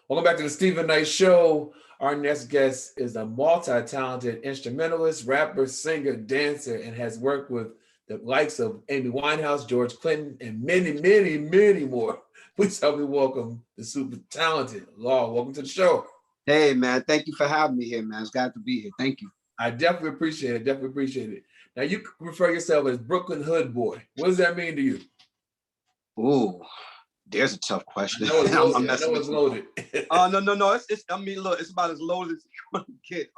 Welcome back to the Stephen Knight Show. Our next guest is a multi-talented instrumentalist, rapper, singer, dancer, and has worked with the likes of Amy Winehouse, George Clinton, and many, many, many more. Please help me welcome the super talented Law. Welcome to the show. Hey, man. Thank you for having me here, man. It's glad to be here. Thank you. I definitely appreciate it. Definitely appreciate it. Now, you refer yourself as Brooklyn Hood Boy. What does that mean to you? Ooh, there's a tough question. I know it's loaded. I know it's loaded. No. It's I mean, look, it's about as loaded as you can get.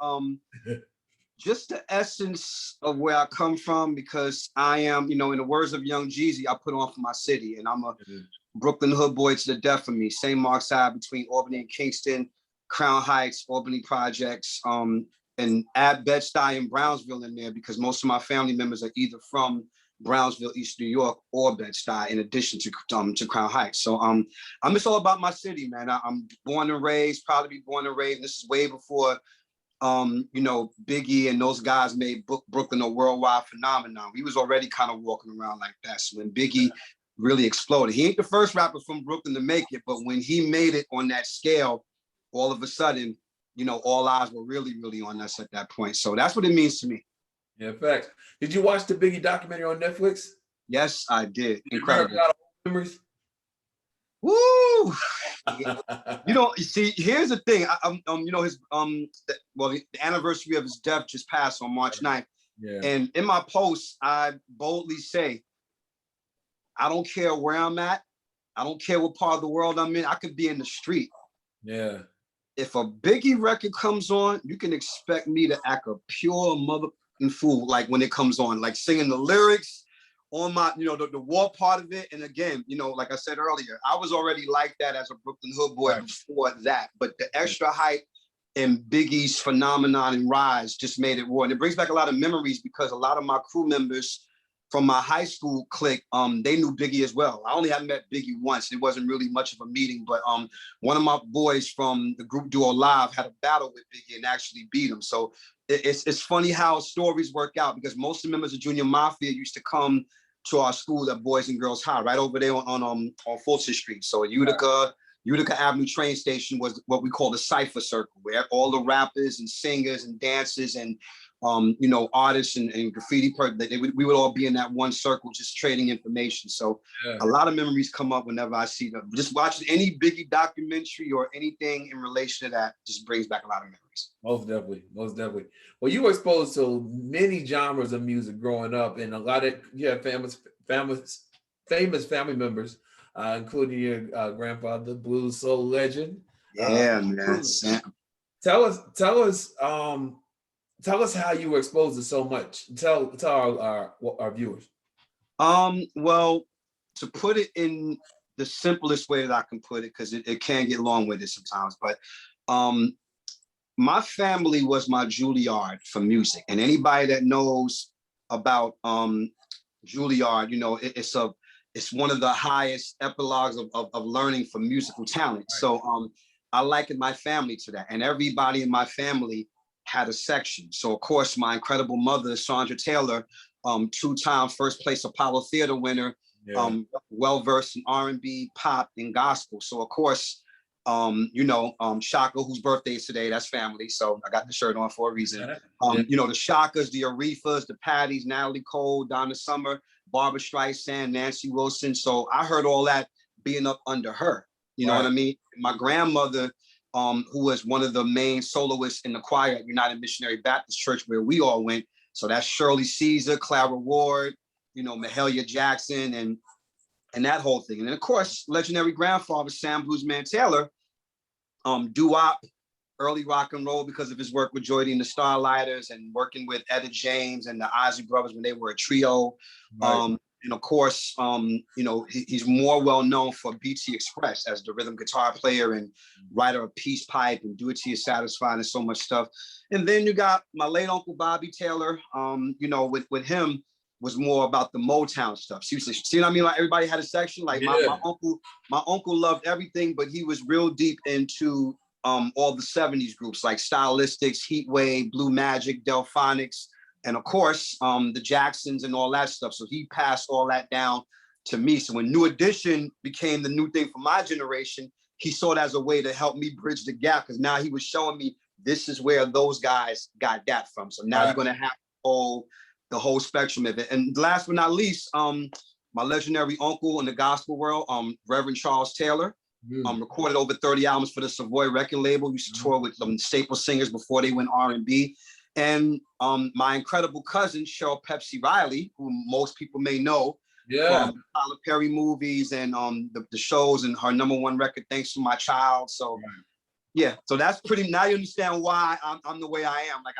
Just the essence of where I come from, because I am, in the words of Young Jeezy, I put on for my city, and I'm a Brooklyn Hood boy to the death of me. St. Mark's side between Albany and Kingston, Crown Heights, Albany Projects, and add Bed-Stuy and Brownsville in there, because most of my family members are either from Brownsville, East New York, or Bed-Stuy, in addition to Crown Heights. So I'm just all about my city, man. I'm born and raised, proud to be born and raised. This is way before Biggie and those guys made Brooklyn a worldwide phenomenon. We was already kind of walking around like that. So when Biggie really exploded, he ain't the first rapper from Brooklyn to make it, but when he made it on that scale, all of a sudden, all eyes were really, really on us at that point. So that's what it means to me. Yeah, in fact. Did you watch the Biggie documentary on Netflix? Yes, I did. Incredible. Memories? Woo! You see, here's the thing. The anniversary of his death just passed on March 9th. Yeah. And in my post, I boldly say, I don't care where I'm at. I don't care what part of the world I'm in. I could be in the street. Yeah. If a Biggie record comes on, you can expect me to act a pure motherfucking fool, like when it comes on, like singing the lyrics on my, the war part of it. And again, like I said earlier, I was already like that as a Brooklyn Hood boy before that. But the extra hype and Biggie's phenomenon and rise just made it raw. And it brings back a lot of memories, because a lot of my crew members from my high school clique, they knew Biggie as well. I only had met Biggie once. It wasn't really much of a meeting, but one of my boys from the group duo Live had a battle with Biggie and actually beat him. So it's funny how stories work out, because most of the members of Junior Mafia used to come to our school at Boys and Girls High, right over there on Fulton Street. So Utica Avenue train station was what we call the Cypher Circle, where all the rappers and singers and dancers and artists and graffiti, we would all be in that one circle, just trading information. So a lot of memories come up whenever I see them. Just watching any Biggie documentary or anything in relation to that just brings back a lot of memories. Most definitely. Well, you were exposed to many genres of music growing up, and a lot of famous family members, including your grandfather, blues soul legend. Yeah, man. Tell us how you were exposed to so much. Tell our viewers. Well, to put it in the simplest way that I can put it, because it can get long-winded sometimes, but my family was my Juilliard for music. And anybody that knows about Juilliard, it's one of the highest epilogues of learning for musical talent. Right. So I likened my family to that, and everybody in my family had a section. So of course, my incredible mother, Sandra Taylor, two-time first place Apollo Theater winner, well-versed in R&B, pop, and gospel. So of course, Shaka, whose birthday is today, that's family. So I got the shirt on for a reason. The Shakas, the Arifas, the Patties, Natalie Cole, Donna Summer, Barbara Streisand, Nancy Wilson. So I heard all that being up under her. You know what I mean? My grandmother, who was one of the main soloists in the choir at United Missionary Baptist Church, where we all went. So that's Shirley Caesar, Clara Ward, Mahalia Jackson, and that whole thing. And then of course, legendary grandfather, Sam Bluesman Taylor, doo-wop, early rock and roll, because of his work with Joy D and the Starlighters and working with Etta James and the Isley Brothers when they were a trio. Right. And of course, he's more well known for BT Express as the rhythm guitar player and writer of Peace Pipe and Do It Till You're Satisfied and so much stuff. And then you got my late uncle Bobby Taylor. With him was more about the Motown stuff. See what I mean? Like everybody had a section. Like my uncle loved everything, but he was real deep into all the 70s groups like Stylistics, Heatwave, Blue Magic, Delphonics, and of course, the Jacksons and all that stuff. So he passed all that down to me. So when New Edition became the new thing for my generation, he saw it as a way to help me bridge the gap, because now he was showing me this is where those guys got that from. So now you're gonna have the whole spectrum of it. And last but not least, my legendary uncle in the gospel world, Reverend Charles Taylor, recorded over 30 albums for the Savoy record label. Used to tour with staple singers before they went R&B. And my incredible cousin, Cheryl Pepsi Riley, who most people may know from Tyler Perry movies and the shows, and her #1 record, Thanks for My Child. So yeah, so that's pretty, now you understand why I'm the way I am. Like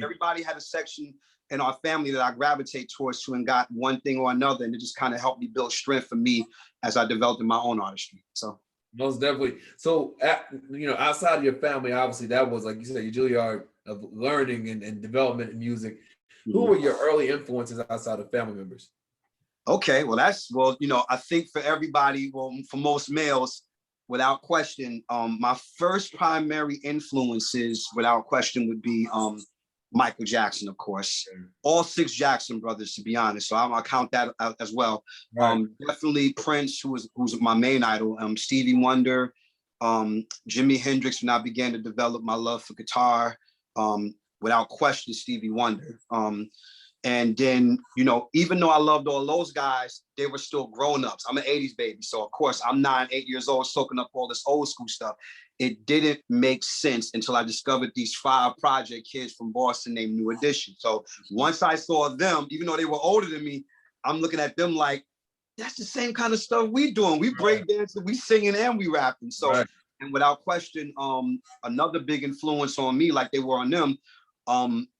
everybody had a section in our family that I gravitate towards and got one thing or another, and it just kind of helped me build strength for me as I developed in my own artistry. So most definitely. So outside of your family, obviously that was, like you said, your Juilliard of learning and development in music. Who were your early influences outside of family members? Okay, well I think for everybody, for most males, without question, my first primary influences, without question, would be Michael Jackson, of course. All 6 Jackson brothers, to be honest. So I'll count that out as well. Definitely Prince, who's my main idol. Stevie Wonder, Jimi Hendrix, when I began to develop my love for guitar. Without question, Stevie Wonder. And then, even though I loved all those guys, they were still grown-ups. I'm an 80s baby. So of course I'm 9, 8 years old, soaking up all this old school stuff. It didn't make sense until I discovered these 5 project kids from Boston named New Edition. So once I saw them, even though they were older than me, I'm looking at them like, that's the same kind of stuff we doing. We break dancing, we singing, and we rapping. So, and without question, another big influence on me, like they were on them,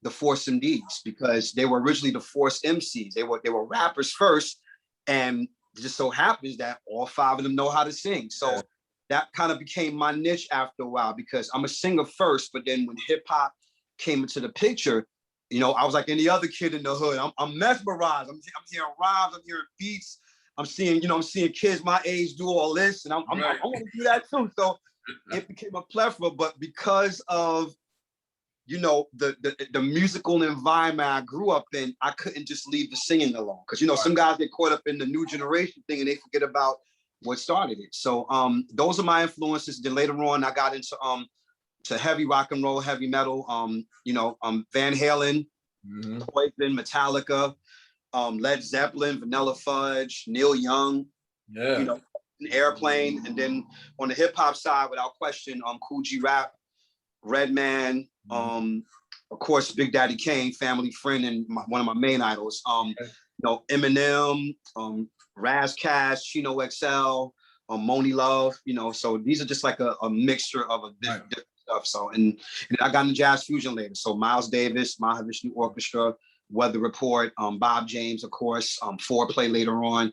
the Force MDs, because they were originally the Force MCs. They were rappers first, and it just so happens that all 5 of them know how to sing. So that kind of became my niche after a while, because I'm a singer first, but then when hip hop came into the picture, I was like any other kid in the hood. I'm mesmerized. I'm hearing rhymes, I'm hearing beats, I'm seeing kids my age do all this, and I want to do that too. So it became a plethora, but because of the musical environment I grew up in, I couldn't just leave the singing alone. Because, some guys get caught up in the new generation thing and they forget about what started it. So those are my influences. Then later on, I got into to heavy rock and roll, heavy metal, Van Halen, Poison, Metallica, Led Zeppelin, Vanilla Fudge, Neil Young, Airplane. And then on the hip hop side, without question, Cool G Rap, Redman, of course, Big Daddy Kane, family friend, and one of my main idols. Eminem, Raz Cash, Chino XL, Moni Love. So these are just like a mixture of different stuff. So and I got into jazz fusion later. So Miles Davis, Mahavishnu Orchestra, Weather Report, Bob James, of course, Foreplay later on.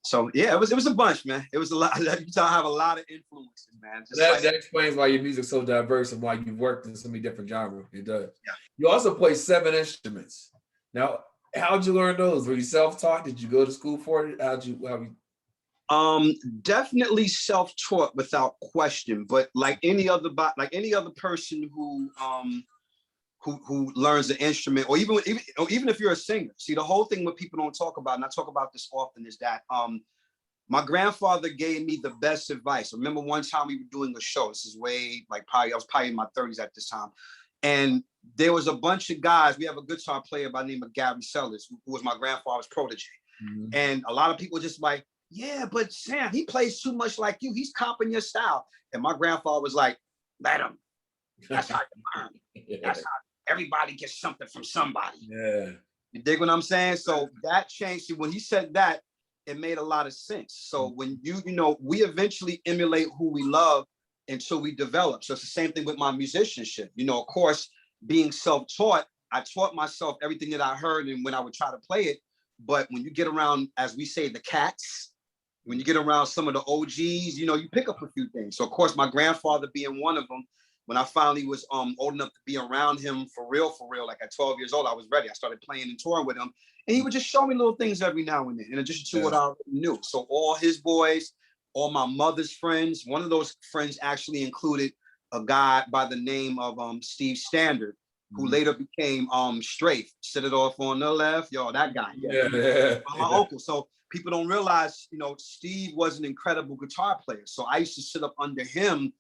So yeah, it was a bunch, man. It was a lot. I have a lot of influences, man. That explains why your music's so diverse and why you've worked in so many different genres. It does. Yeah. You also play 7 instruments. Now, how'd you learn those? Were you self-taught? Did you go to school for it? How you? Definitely self-taught without question. But like any other person who learns the instrument, or even if you're a singer. See, the whole thing what people don't talk about, and I talk about this often, is that my grandfather gave me the best advice. I remember one time we were doing a show. This is way I was probably in my 30s at this time, and there was a bunch of guys. We have a guitar player by the name of Gary Sellers, who was my grandfather's protege, and a lot of people just like, yeah, but Sam, he plays too much like you. He's copying your style. And my grandfather was like, let him. That's how you learn. That's how everybody gets something from somebody. Yeah. You dig what I'm saying? So that changed. See, when he said that, it made a lot of sense. So when we eventually emulate who we love until we develop. So it's the same thing with my musicianship. Of course, being self-taught, I taught myself everything that I heard and when I would try to play it. But when you get around, as we say, the cats, when you get around some of the OGs, you pick up a few things. So of course, my grandfather being one of them, when I finally was old enough to be around him for real, like at 12 years old, I was ready. I started playing and touring with him, and he would just show me little things every now and then, in addition to what I already knew. So all his boys, all my mother's friends, one of those friends actually included a guy by the name of Steve Standard, who later became Strafe. Set it off on the left, that guy. Yeah. My uncle. So people don't realize, Steve was an incredible guitar player. So I used to sit up under him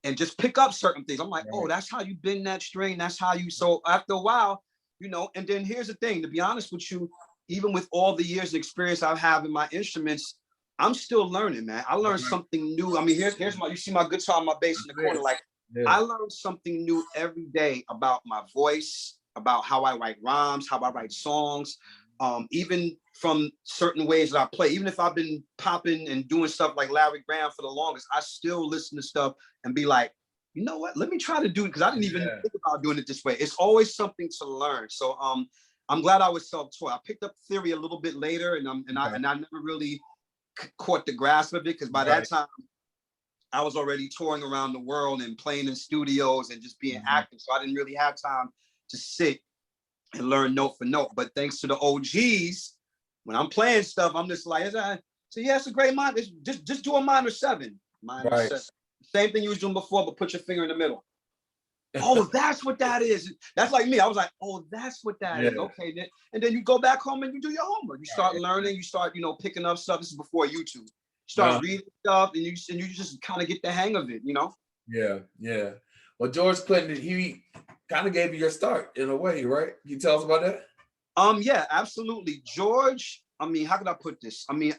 and just pick up certain things. I'm like, oh, that's how you bend that string. That's how you. So after a while, and then here's the thing, to be honest with you, even with all the years of experience I have in my instruments, I'm still learning, man. I learned something new. I mean, here's you see my guitar, my bass in the corner. Like, I learned something new every day about my voice, about how I write rhymes, how I write songs, even from certain ways that I play. Even if I've been popping and doing stuff like Larry Graham for the longest, I still listen to stuff and be like, you know what? Let me try to do it, because I didn't even think about doing it this way. It's always something to learn. So I'm glad I was self-taught. I picked up theory a little bit later, and I never really caught the grasp of it, because by that time I was already touring around the world and playing in studios and just being active. So I didn't really have time to sit and learn note for note. But thanks to the OGs, when I'm playing stuff, I'm just like, so yeah, it's a great minor. Just do a minor 7. Minor 7. Same thing you was doing before, but put your finger in the middle. Oh, that's what that is. That's like me. I was like, oh, that's what that is. Okay, then. And then you go back home and you do your homework. You start learning. You start, picking up stuff. This is before YouTube. You start reading stuff, and you just kind of get the hang of it. Yeah. Well, George Clinton, he kind of gave you your start in a way, right? Can you tell us about that? Yeah, absolutely. George, I mean, how could I put this? I mean,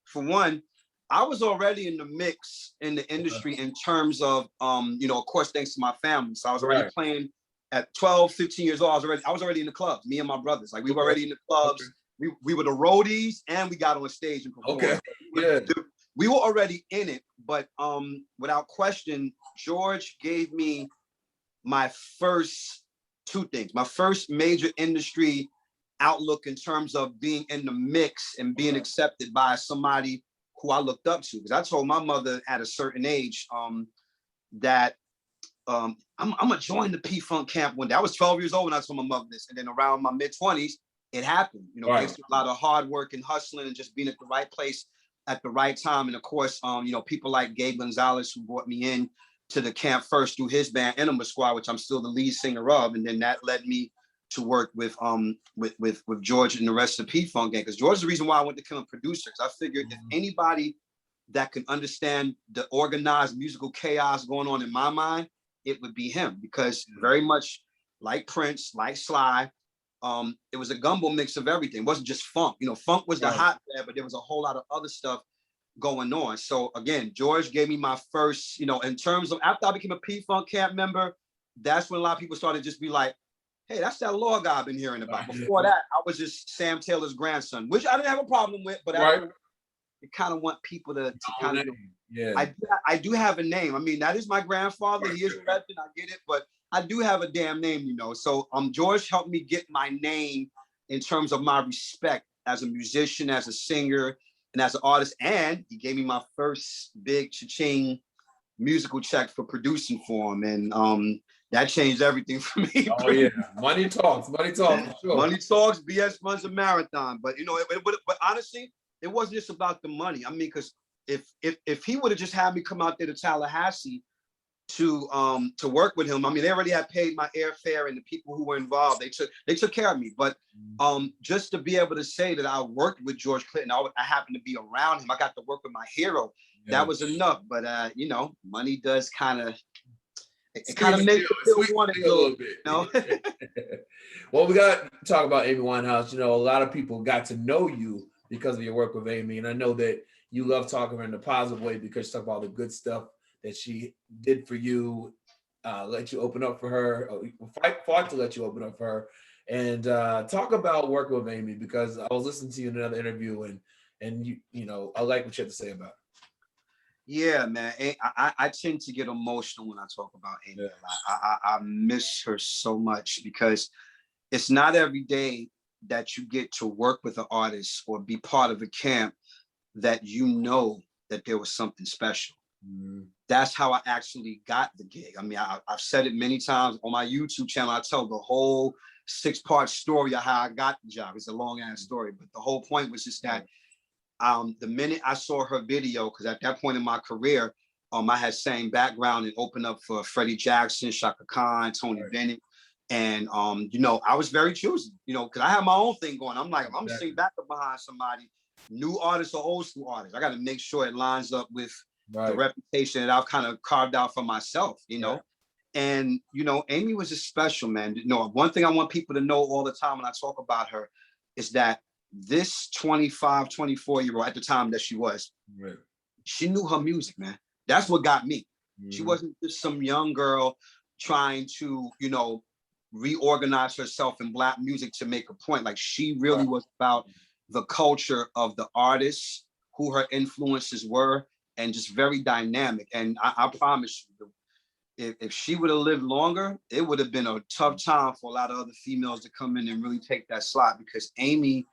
for one, I was already in the mix in the industry in terms of, of course, thanks to my family. So I was already playing at 12, 15 years old. I was already in the clubs, me and my brothers. Like, we were already in the clubs. We were the roadies, and we got on stage and performed. We were already in it, but without question, George gave me my first 2 things. My first major industry outlook in terms of being in the mix and being accepted by somebody who I looked up to. Because I told my mother at a certain age that I'm gonna join the P-Funk camp one day. I was 12 years old when I told my mother this, and then around my mid-20s, it happened. Thanks to a lot of hard work and hustling and just being at the right place at the right time. And of course, people like Gabe Gonzalez, who brought me in to the camp first through his band Enema Squad, which I'm still the lead singer of, and then that led me to work with George and the rest of the P-Funk gang. Because George is the reason why I went to become a producer. Because I figured if anybody that can understand the organized musical chaos going on in my mind, it would be him. Because very much like Prince, like Sly, it was a gumbo mix of everything. It wasn't just funk. Funk was the hotbed, but there was a whole lot of other stuff going on. So again, George gave me my first, in terms of, after I became a P-Funk camp member, that's when a lot of people started just be like, hey, that's that law guy I've been hearing about. Before that, I was just Sam Taylor's grandson, which I didn't have a problem with, but I kind of want people to kind of, I do have a name. I mean, that is my grandfather. He is a legend, I get it, but I do have a damn name, So George helped me get my name in terms of my respect as a musician, as a singer, and as an artist. And he gave me my first big cha-ching musical check for producing for him. And that changed everything for me. Oh yeah, money talks for sure. Money talks, BS runs a marathon. But but honestly, it wasn't just about the money. I mean, because if he would have just had me come out there to Tallahassee to work with him, I mean, they already had paid my airfare, and the people who were involved, they took care of me. But just to be able to say that I worked with George Clinton, I happened to be around him, I got to work with my hero. That was enough. But money does kind of. It kind of makes you feel wanted a little bit. Well, we got to talk about Amy Winehouse. A lot of people got to know you because of your work with Amy, and I know that you love talking her in a positive way because you talk about all the good stuff that she did for you, let you open up for her, fought to let you open up for her, and talk about working with Amy, because I was listening to you in another interview, and you I like what you had to say about it. Yeah, man. I tend to get emotional when I talk about Amy. I miss her so much, because it's not every day that you get to work with an artist or be part of a camp that that there was something special. That's how I actually got the gig. I mean, I've said it many times on my YouTube channel. I tell the whole 6-part story of how I got the job. It's a long ass story, but the whole point was just that the minute I saw her video, because at that point in my career, I had sang background and opened up for Freddie Jackson, Shaka Khan, Tony Bennett. And, I was very choosy, because I had my own thing going. I'm like, I'm gonna sing backup behind somebody. new artists or old school artists. I got to make sure it lines up with the Right. reputation that I've kind of carved out for myself, you know. Right. And, you know, Amy was just special, man. You know, one thing I want people to know all the time when I talk about her is that this 25, 24-year-old at the time that she was, Right. she knew her music, man. That's what got me. Mm-hmm. She wasn't just some young girl trying to, you know, reorganize herself in Black music to make a point. Like, she really was about the culture of the artists, who her influences were, and just very dynamic. And I promise you, if she would have lived longer, it would have been a tough time for a lot of other females to come in and really take that slot, because Amy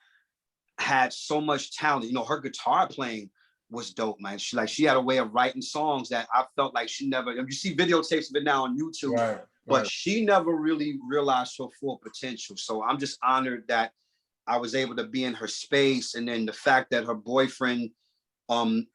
had so much talent. You know, her guitar playing was dope, man. She had a way of writing songs that I felt like she never, you see videotapes of it now on YouTube, Right. but she never really realized her full potential. So I'm just honored that I was able to be in her space. And then the fact that her boyfriend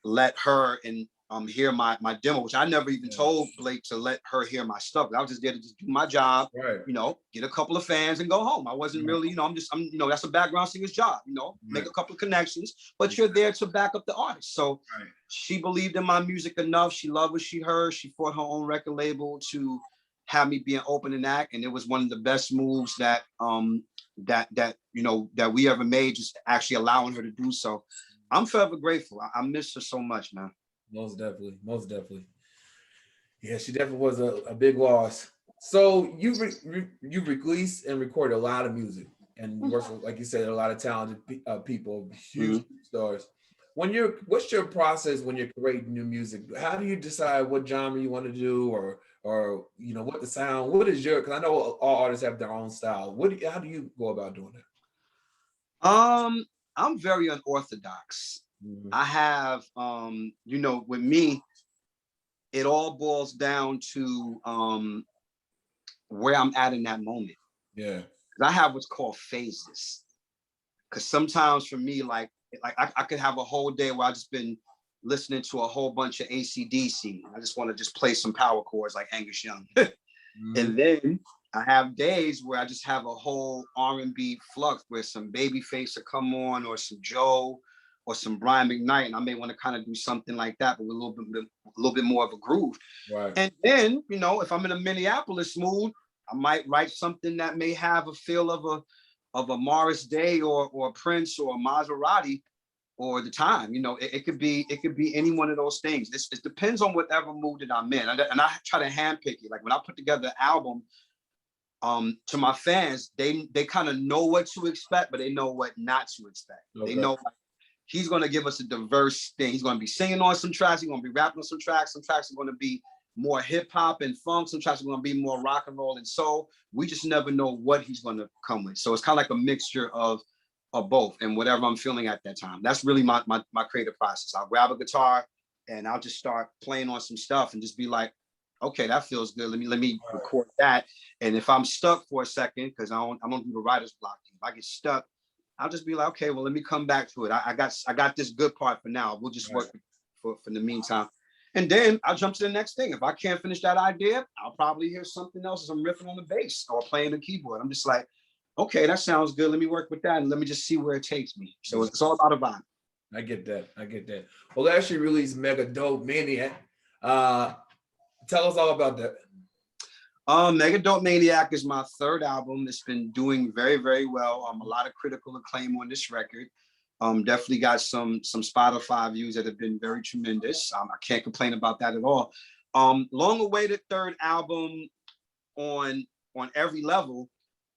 let her and hear my demo, which I never even told Blake to let her hear my stuff. I was just there to just do my job, you know, get a couple of fans and go home. I wasn't really, you know, I'm you know, that's a background singer's job, you know, make a couple of connections, but you're there to back up the artist. So she believed in my music enough. She loved what she heard. She fought her own record label to have me be an opening act, and it was one of the best moves that that you know that we ever made, just actually allowing her to do so. I'm forever grateful. I miss her so much, man. Most definitely. Most definitely. Yeah, she definitely was a big loss. So you released and recorded a lot of music and worked with, like you said, a lot of talented people, huge stars. What's your process when you're creating new music? How do you decide what genre you want to do, or you know what the sound? What is your? Because I know all artists have their own style. How do you go about doing that? I'm very unorthodox. I have, you know, with me, it all boils down to where I'm at in that moment. Yeah. I have what's called phases. Because sometimes for me, like I could have a whole day where I've just been listening to a whole bunch of AC/DC. I just want to just play some power chords like Angus Young. And then I have days where I just have a whole R&B flux where some Babyface will come on, or some Joe, or some Brian McKnight, and I may want to kind of do something like that, but with a little bit more of a groove. Right. And then, you know, if I'm in a Minneapolis mood, I might write something that may have a feel of a Morris Day or Prince or Maserati or The Time. You know, it could be any one of those things. It depends on whatever mood that I'm in, and I try to handpick it. Like when I put together an album, to my fans, they kind of know what to expect, but they know what not to expect. Okay. They know, like, he's going to give us a diverse thing. He's going to be singing on some tracks. He's going to be rapping on some tracks. Some tracks are going to be more hip hop and funk. Some tracks are going to be more rock and roll and soul. We just never know what he's going to come with. So it's kind of like a mixture of both and whatever I'm feeling at that time. That's really my creative process. I'll grab a guitar and I'll just start playing on some stuff and just be like, okay, that feels good. Let me record that. And if I'm stuck for a second, because I don't do the writer's block. If I get stuck, I'll just be like, okay, well, let me come back to it. I got this good part for now. We'll just work for the meantime. And then I'll jump to the next thing. If I can't finish that idea, I'll probably hear something else as I'm riffing on the bass or playing the keyboard. I'm just like, okay, that sounds good. Let me work with that and let me just see where it takes me. So it's all about a vibe. I get that. Well, last year released Mega Dope Maniac. Tell us all about that. Mega Dope Maniac is my third album. It's been doing very, very well. A lot of critical acclaim on this record. Definitely got some Spotify views that have been very tremendous. I can't complain about that at all. Long-awaited third album on every level,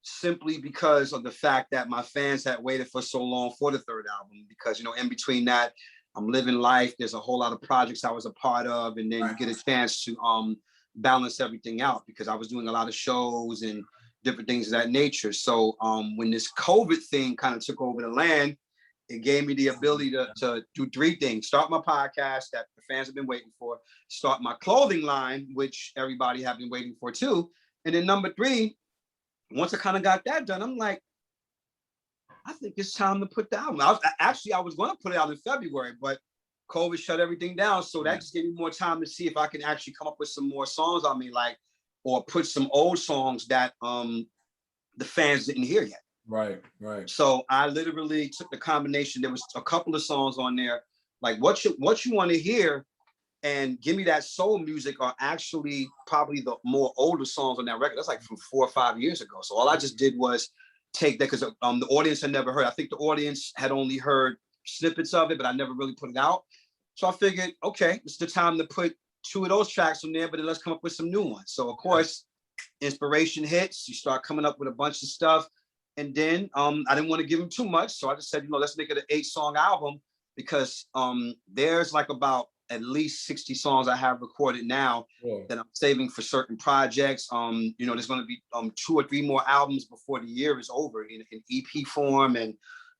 simply because of the fact that my fans had waited for so long for the third album. Because, you know, in between that, I'm living life. There's a whole lot of projects I was a part of, and then you get a chance to balance everything out because I was doing a lot of shows and different things of that nature. So when this COVID thing kind of took over the land, it gave me the ability to do three things: start my podcast that the fans have been waiting for, start my clothing line, which everybody have been waiting for too, and then number three, once I kind of got that done, I'm like, I think it's time to put the album out. I was going to put it out in February, but COVID shut everything down. So that just gave me more time to see if I can actually come up with some more songs I may like, or put some old songs that the fans didn't hear yet. Right, right. So I literally took the combination. There was a couple of songs on there, like what you want to hear and Give Me That Soul Music are actually probably the more older songs on that record. That's like from 4 or 5 years ago. So all I just did was take that because the audience had never heard. I think the audience had only heard snippets of it, but I never really put it out. So I figured, okay, it's the time to put 2 of those tracks on there, but then let's come up with some new ones. So of course, inspiration hits. You start coming up with a bunch of stuff. And then I didn't want to give him too much. So I just said, let's make it an 8-song album because there's like about at least 60 songs I have recorded now that I'm saving for certain projects. There's going to be 2 or 3 more albums before the year is over in EP form and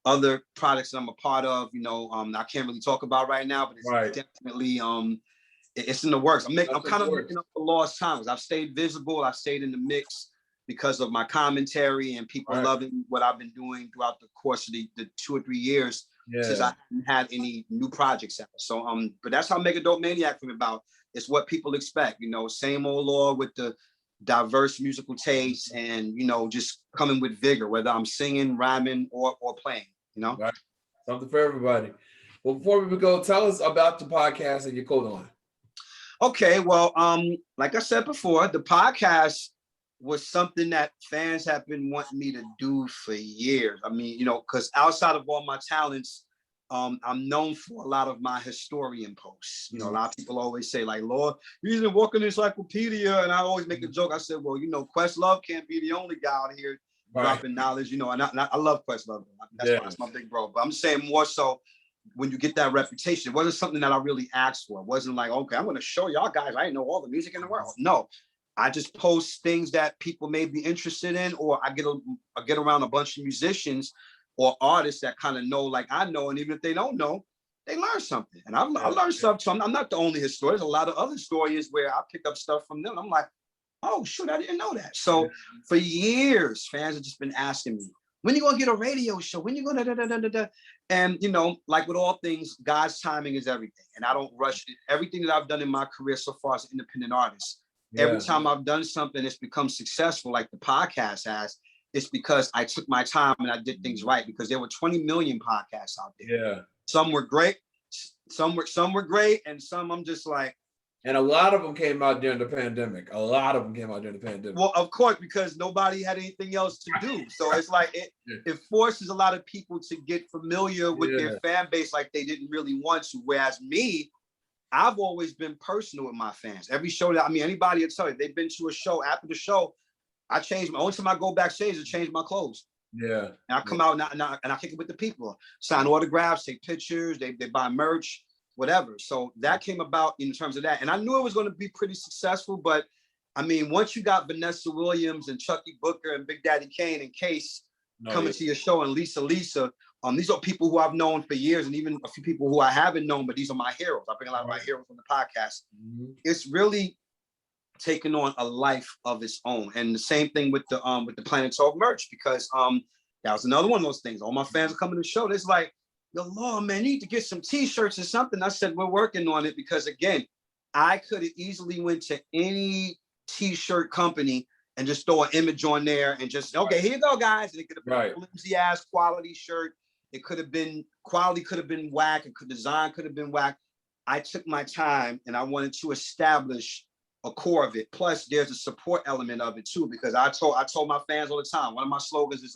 other products that I'm a part of. I can't really talk about right now, but it's definitely it's in the works. I'm kind of making up for lost times. I've stayed visible. I've stayed in the mix because of my commentary and people loving what I've been doing throughout the course of the 2 or 3 years since I haven't had any new projects out. So, but that's how Make a Dope Maniac came about. It's what people expect, same old law with the diverse musical tastes and, just coming with vigor, whether I'm singing, rhyming, or playing, Right. Something for everybody. Well, before we go, tell us about the podcast and your Codeline. Okay, well, like I said before, the podcast was something that fans have been wanting me to do for years. I mean, because outside of all my talents, I'm known for a lot of my historian posts. A lot of people always say, like, Lord, you're a walking encyclopedia. And I always make a joke. I said, well, Questlove can't be the only guy out here dropping knowledge, and I love Questlove. That's my big bro. But I'm saying more so when you get that reputation, it wasn't something that I really asked for. It wasn't like, okay, I'm going to show y'all guys I know all the music in the world. No. I just post things that people may be interested in, or I get around a bunch of musicians or artists that kind of know like I know, and even if they don't know, they learn something. And I learned stuff too. I'm not the only historian. There's a lot of other historians where I pick up stuff from them. I'm like, oh, shoot, I didn't know that. So for years, fans have just been asking me, when you gonna get a radio show? When you gonna da? And like with all things, God's timing is everything. And I don't rush it. Everything that I've done in my career so far as an independent artist, every time I've done something that's become successful, like the podcast has, it's because I took my time and I did things right, because there were 20 million podcasts out there. Yeah. Some were great, some were great, and some I'm just like. And a lot of them came out during the pandemic. Well, of course, because nobody had anything else to do. So it's like it forces a lot of people to get familiar with their fan base like they didn't really want to. Whereas me, I've always been personal with my fans. Every show anybody will tell you, they've been to a show, after the show, I change my, only time I go backstage to change my clothes. Yeah. And I come out and I kick it with the people, sign autographs, take pictures, they buy merch, whatever. So that came about in terms of that. And I knew it was going to be pretty successful, but I mean, once you got Vanessa Williams and Chucky Booker and Big Daddy Kane and Case coming to your show, and Lisa, these are people who I've known for years, and even a few people who I haven't known, but these are my heroes. I bring a lot of my heroes on the podcast. It's really taken on a life of its own. And the same thing with the Planet Talk merch, because that was another one of those things. All my fans are coming to the show. It's like, yo, Lord, man, you need to get some t-shirts or something. I said, we're working on it, because again, I could have easily went to any t-shirt company and just throw an image on there and just, okay, here you go, guys. And it could have been a flimsy ass quality shirt. It could have been, quality could have been whack. Design could have been whack. I took my time and I wanted to establish a core of it. Plus there's a support element of it too, because I told my fans all the time, one of my slogans is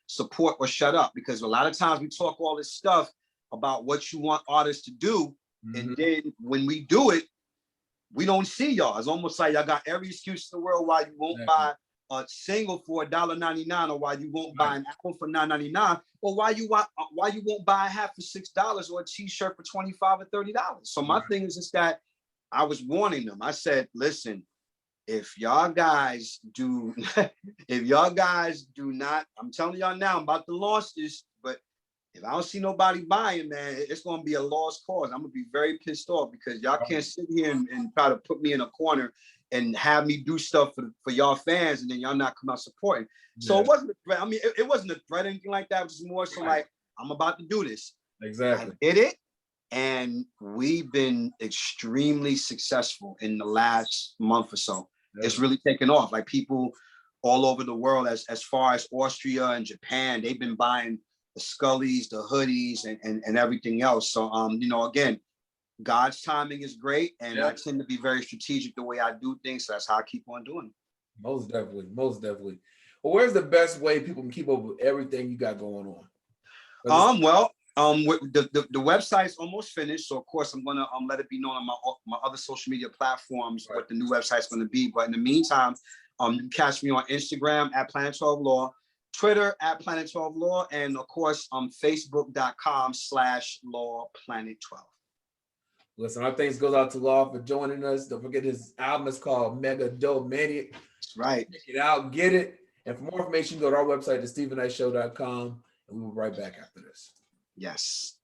support or shut up, because a lot of times we talk all this stuff about what you want artists to do. And then when we do it, we don't see y'all. It's almost like y'all got every excuse in the world why you won't buy a single for $1.99, or why you won't buy an album for $9.99, or why you won't buy a hat for $6 or a t-shirt for $25 or $30. So my thing is just that I was warning them. I said, listen, if y'all guys do not, I'm telling y'all now, I'm about to launch this, but if I don't see nobody buying, man, it's going to be a lost cause. I'm going to be very pissed off, because y'all can't sit here and try to put me in a corner and have me do stuff for y'all fans, and then y'all not come out supporting. So it wasn't a threat. I mean, it wasn't a threat or anything like that. It was just more so like, I'm about to do this. Exactly. I did it. And we've been extremely successful in the last month or so. It's really taken off. Like, people all over the world, as far as Austria and Japan. They've been buying the Scullys, the hoodies, and everything else. So, again, God's timing is great, and I tend to be very strategic the way I do things. So that's how I keep on doing it. Most definitely, most definitely. Well, where's the best way people can keep up with everything you got going on? The website's almost finished, so of course I'm gonna let it be known on my other social media platforms what the new website's gonna be. But in the meantime, you can catch me on Instagram at Planet 12 Law, Twitter at Planet 12 Law, and of course Facebook.com/Law Planet 12. Listen, our thanks goes out to Law for joining us. Don't forget his album is called Mega Dope Maniac. That's right. Check it out, get it. And for more information, go to our website, thestephenknightshow.com, and we will be right back after this. Yes.